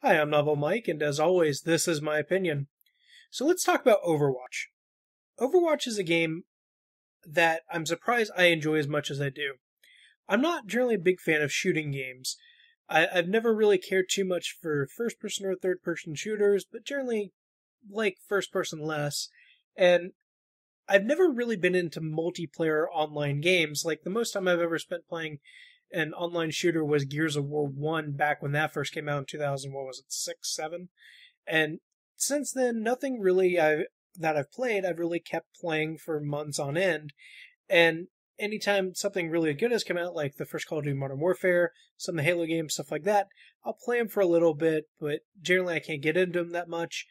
Hi, I'm Novel Mike, and as always, this is my opinion. So let's talk about Overwatch. Overwatch is a game that I'm surprised I enjoy as much as I do. I'm not generally a big fan of shooting games. I've never really cared too much for first person or third person shooters, but generally like first person less. And I've never really been into multiplayer online games. Like the most time I've ever spent playing an online shooter was Gears of War 1 back when that first came out in 2000, what was it, 6, 7? And since then, nothing really that I've played, I've really kept playing for months on end. And anytime something really good has come out, like the first Call of Duty Modern Warfare, some of the Halo games, stuff like that, I'll play them for a little bit, but generally I can't get into them that much.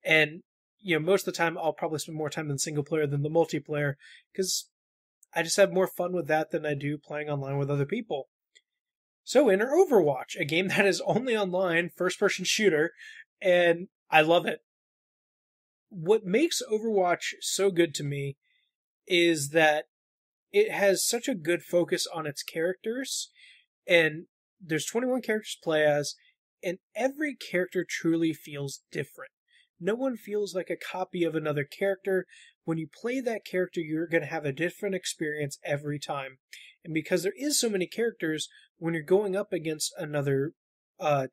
And, most of the time I'll probably spend more time in single player than the multiplayer, because I just have more fun with that than I do playing online with other people. So enter Overwatch, a game that is only online, first-person shooter, and I love it. What makes Overwatch so good to me is that it has such a good focus on its characters, and there's 21 characters to play as, and every character truly feels different. No one feels like a copy of another character. When you play that character, you're going to have a different experience every time. And because there is so many characters, when you're going up against another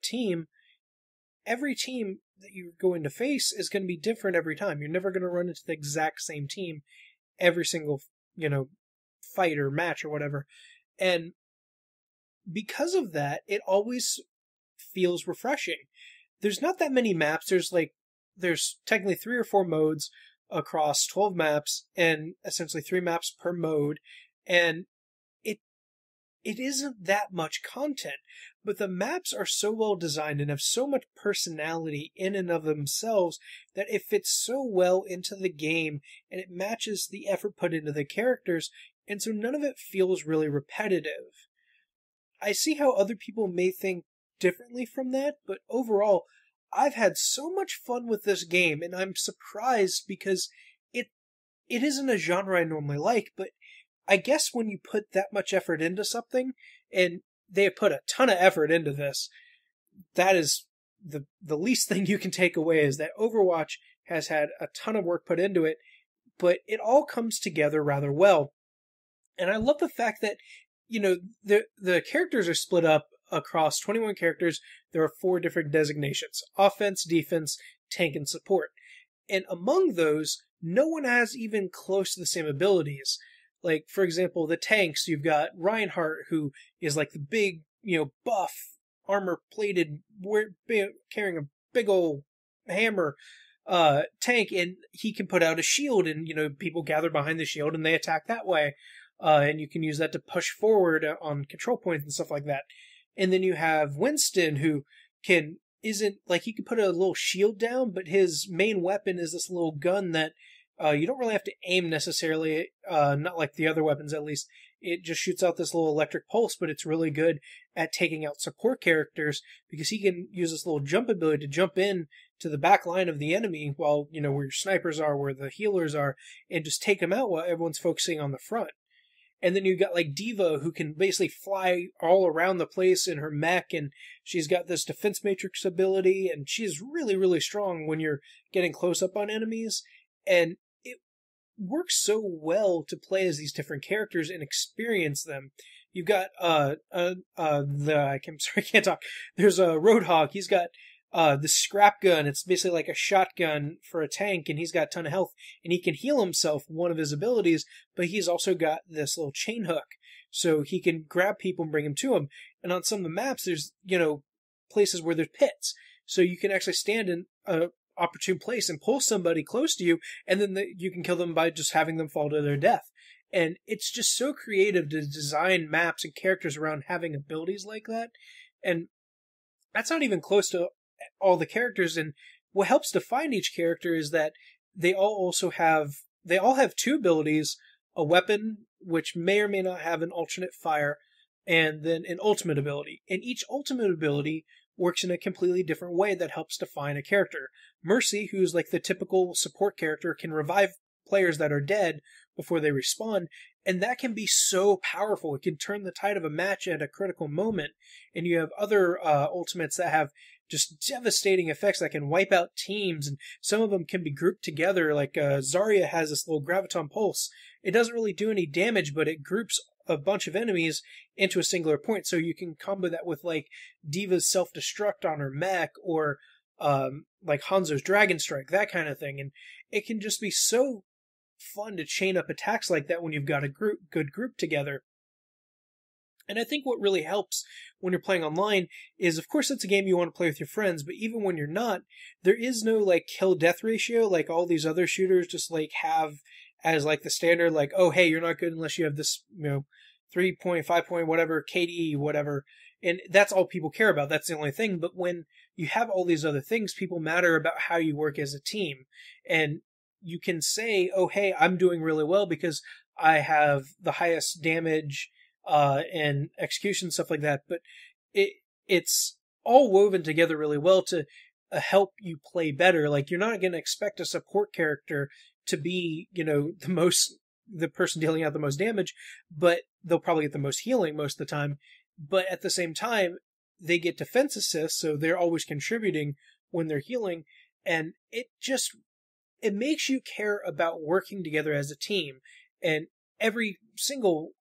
team, every team that you're going to face is going to be different every time. You're never going to run into the exact same team every single, fight or match or whatever. And because of that, it always feels refreshing. There's not that many maps. There's technically 3 or 4 modes across 12 maps, and essentially 3 maps per mode, and it isn't that much content, but the maps are so well designed and have so much personality in and of themselves that it fits so well into the game, and it matches the effort put into the characters, and so none of it feels really repetitive. I see how other people may think differently from that, but overall, I've had so much fun with this game, and I'm surprised because it isn't a genre I normally like, but I guess when you put that much effort into something, and they have put a ton of effort into this, that is the least thing you can take away is that Overwatch has had a ton of work put into it, but it all comes together rather well. And I love the fact that, the characters are split up across 21 characters. There are 4 different designations: offense, defense, tank, and support. And among those, no one has even close to the same abilities. Like, for example, the tanks, you've got Reinhardt, who is like the big, buff, armor-plated, carrying a big old hammer tank, and he can put out a shield, and, people gather behind the shield, and they attack that way. And you can use that to push forward on control points and stuff like that. And then you have Winston, who he can put a little shield down, but his main weapon is this little gun that you don't really have to aim necessarily, not like the other weapons at least. It just shoots out this little electric pulse, but it's really good at taking out support characters because he can use this little jump ability to jump in to the back line of the enemy while, where your snipers are, where the healers are, and just take them out while everyone's focusing on the front. And then you've got like Diva, who can basically fly all around the place in her mech, and she's got this defense matrix ability, and she's really, really strong when you're getting close up on enemies. And it works so well to play as these different characters and experience them. You've got I can't talk. There's a Roadhog. He's got the scrap gun. It's basically like a shotgun for a tank, and he's got a ton of health, and he can heal himself, one of his abilities, but he's also got this little chain hook, so he can grab people and bring them to him. And on some of the maps, there's, places where there's pits, so you can actually stand in a opportune place and pull somebody close to you, and then you can kill them by just having them fall to their death. And it's just so creative to design maps and characters around having abilities like that. And that's not even close to all the characters, and what helps define each character is that they all have 2 abilities: a weapon, which may or may not have an alternate fire, and then an ultimate ability. And each ultimate ability works in a completely different way that helps define a character. Mercy, who's like the typical support character, can revive players that are dead before they respawn. And that can be so powerful. It can turn the tide of a match at a critical moment. And you have other ultimates that have just devastating effects that can wipe out teams. And some of them can be grouped together. Like Zarya has this little graviton pulse. It doesn't really do any damage, but it groups a bunch of enemies into a singular point. So you can combo that with like Diva's self-destruct on her mech, or like Hanzo's Dragon Strike, that kind of thing. And it can just be so fun to chain up attacks like that when you've got a good group together. And I think what really helps when you're playing online is, of course, it's a game you want to play with your friends, but even when you're not, there is no like kill-death ratio like all these other shooters just like have as like the standard, like, oh, hey, you're not good unless you have this, 3 point, 5 point, whatever, KDE, whatever. And that's all people care about. That's the only thing. But when you have all these other things, people matter about how you work as a team. And you can say, oh, hey, I'm doing really well because I have the highest damage and execution, stuff like that. But it's all woven together really well to help you play better. Like, you're not going to expect a support character to be, the person dealing out the most damage, but they'll probably get the most healing most of the time. But at the same time, they get defense assists, so they're always contributing when they're healing. And it makes you care about working together as a team. And every single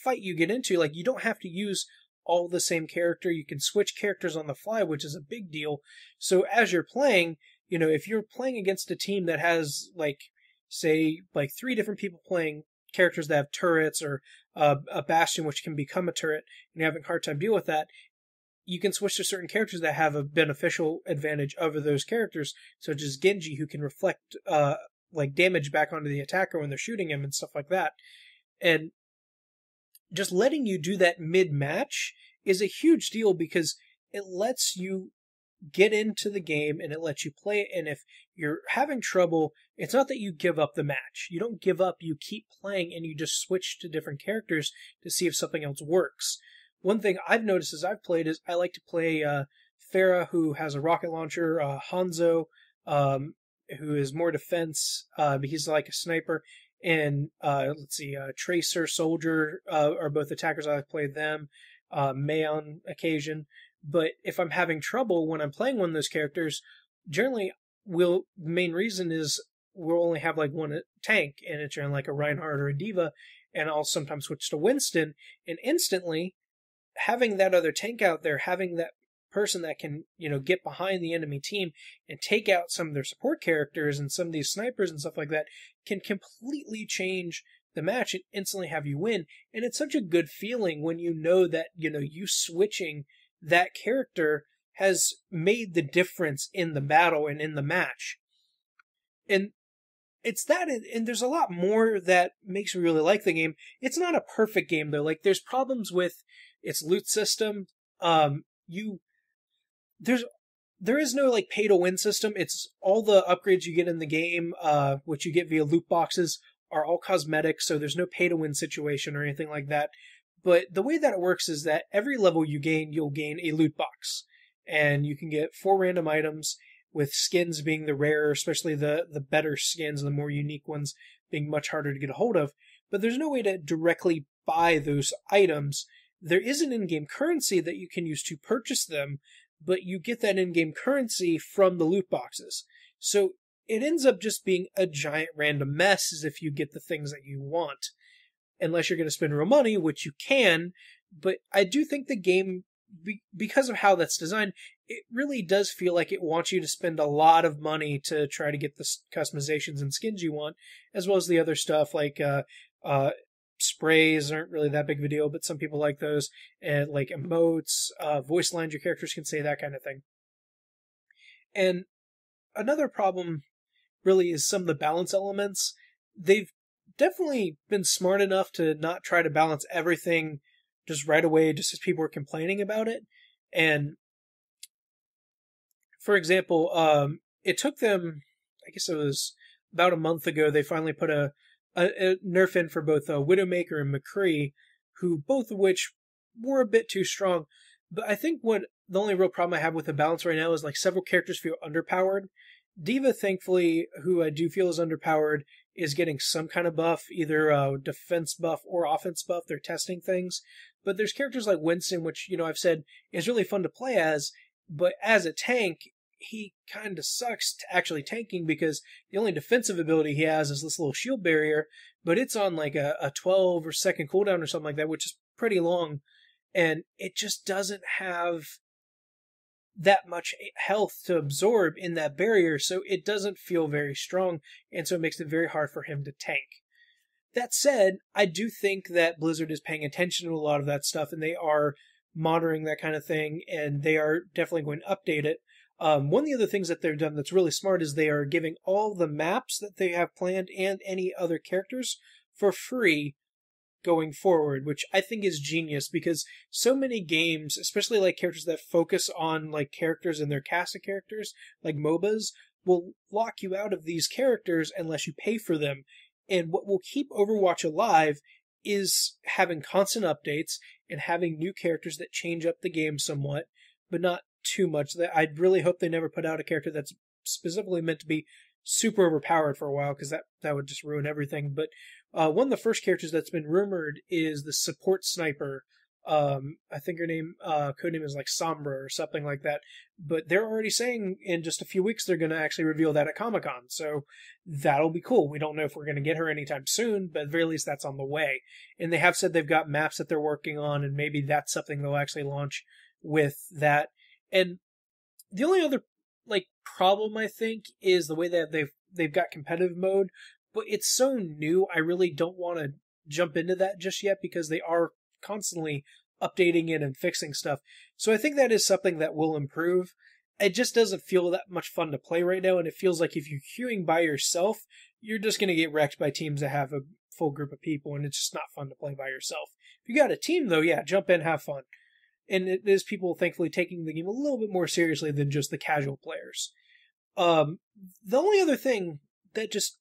fight you get into, like, you don't have to use all the same character. You can switch characters on the fly, which is a big deal. So as you're playing, if you're playing against a team that has, like, say, like 3 different people playing characters that have turrets, or a Bastion which can become a turret, and you're having a hard time dealing with that, you can switch to certain characters that have a beneficial advantage over those characters, such as Genji, who can reflect like damage back onto the attacker when they're shooting him and stuff like that. And just letting you do that mid-match is a huge deal because it lets you get into the game and it lets you play it. And if you're having trouble, it's not that you give up the match. You don't give up, you keep playing and you just switch to different characters to see if something else works. One thing I've noticed as I've played is I like to play Pharah, who has a rocket launcher, Hanzo, who is more defense, but he's like a sniper, and Tracer, Soldier are both attackers. I've played them, Mei on occasion. But if I'm having trouble when I'm playing one of those characters, generally the main reason is we'll only have like one tank, and it's like a Reinhardt or a Diva, and I'll sometimes switch to Winston, and instantly having that other tank out there, having that person that can, get behind the enemy team and take out some of their support characters and some of these snipers and stuff like that, can completely change the match and instantly have you win. And it's such a good feeling when you know that, you switching that character has made the difference in the battle and in the match. And it's that, and there's a lot more that makes me really like the game. It's not a perfect game though. Like, there's problems with its loot system. There is no like pay to win system. It's all the upgrades you get in the game, which you get via loot boxes, are all cosmetic. So there's no pay to win situation or anything like that. But the way that it works is that every level you'll gain a loot box, and you can get 4 random items, with skins being the rarer, especially the better skins, the more unique ones being much harder to get a hold of. But there's no way to directly buy those items. There is an in-game currency that you can use to purchase them, but you get that in-game currency from the loot boxes. So it ends up just being a giant random mess as if you get the things that you want. Unless you're going to spend real money, which you can. But I do think the game, because of how that's designed, it really does feel like it wants you to spend a lot of money to try to get the customizations and skins you want, as well as the other stuff like sprays aren't really that big of a deal, but some people like those, and like emotes, voice lines your characters can say, that kind of thing. And another problem really is some of the balance elements. They've definitely been smart enough to not try to balance everything just right away, just as people were complaining about it. And for example, it took them, I guess it was about a month ago, they finally put a nerf in for both Widowmaker and McCree, who both of which were a bit too strong. But I think the only real problem I have with the balance right now is like several characters feel underpowered. Diva, thankfully, who I do feel is underpowered, is getting some kind of buff, either defense buff or offense buff. They're testing things. But there's characters like Winston, which, I've said is really fun to play as, but as a tank, he kind of sucks to actually tanking because the only defensive ability he has is this little shield barrier, but it's on like a 12 or second cooldown or something like that, which is pretty long, and it just doesn't have that much health to absorb in that barrier, so it doesn't feel very strong, and so it makes it very hard for him to tank. That said, I do think that Blizzard is paying attention to a lot of that stuff, and they are monitoring that kind of thing, and they are definitely going to update it. One of the other things that they've done that's really smart is they are giving all the maps that they have planned and any other characters for free going forward, which I think is genius because so many games, especially like characters that focus on like characters and their cast of characters, like MOBAs, will lock you out of these characters unless you pay for them. And what will keep Overwatch alive is having constant updates and having new characters that change up the game somewhat, but not too much. I really hope they never put out a character that's specifically meant to be super overpowered for a while, because that would just ruin everything. But one of the first characters that's been rumored is the support sniper. I think her codename is like Sombra or something like that. But they're already saying in just a few weeks they're going to actually reveal that at Comic-Con. So that'll be cool. We don't know if we're going to get her anytime soon, but at the very least that's on the way. And they have said they've got maps that they're working on, and maybe that's something they'll actually launch with that. And the only other problem I think is the way that they've got competitive mode, but it's so new. I really don't want to jump into that just yet because they are constantly updating it and fixing stuff. So I think that is something that will improve. It just doesn't feel that much fun to play right now, and it feels like if you're queuing by yourself, you're just going to get wrecked by teams that have a full group of people, and it's just not fun to play by yourself. If you got a team though, yeah, jump in, have fun. And it is people, thankfully, taking the game a little bit more seriously than just the casual players. The only other thing that just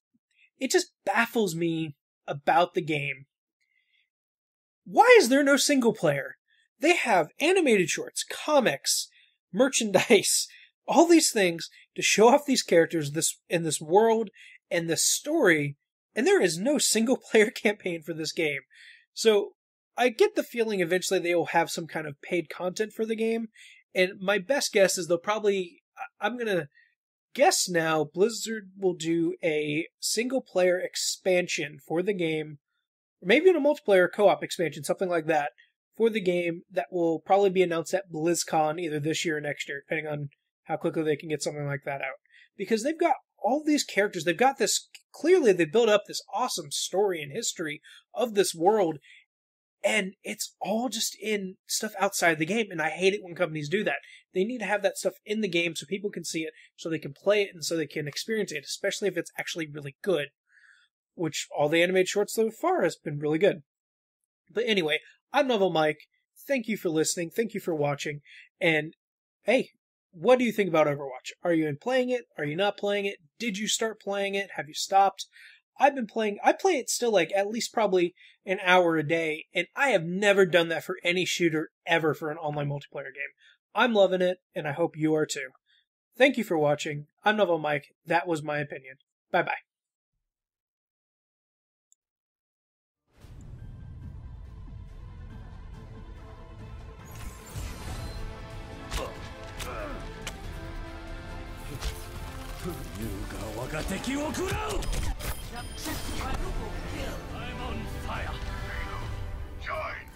baffles me about the game, why is there no single player? They have animated shorts, comics, merchandise, all these things to show off these characters in this world and this story, and there is no single player campaign for this game. So I get the feeling eventually they will have some kind of paid content for the game, and my best guess is they'll probably, I'm going to guess now, Blizzard will do a single player expansion for the game, or maybe even a multiplayer co-op expansion, something like that, for the game that will probably be announced at BlizzCon either this year or next year, depending on how quickly they can get something like that out. Because they've got all these characters, they've got this, clearly they built up this awesome story and history of this world, and it's all just in stuff outside the game, and I hate it when companies do that. They need to have that stuff in the game so people can see it, so they can play it, and so they can experience it, especially if it's actually really good. Which, all the animated shorts so far has been really good. But anyway, I'm Novel Mike. Thank you for listening, thank you for watching, and hey, what do you think about Overwatch? Are you playing it? Are you not playing it? Did you start playing it? Have you stopped? I play it still at least probably an hour a day, and I have never done that for any shooter ever for an online multiplayer game. I'm loving it, and I hope you are too. Thank you for watching. I'm Novel Mike. That was my opinion. Bye-bye. I'm on fire. Join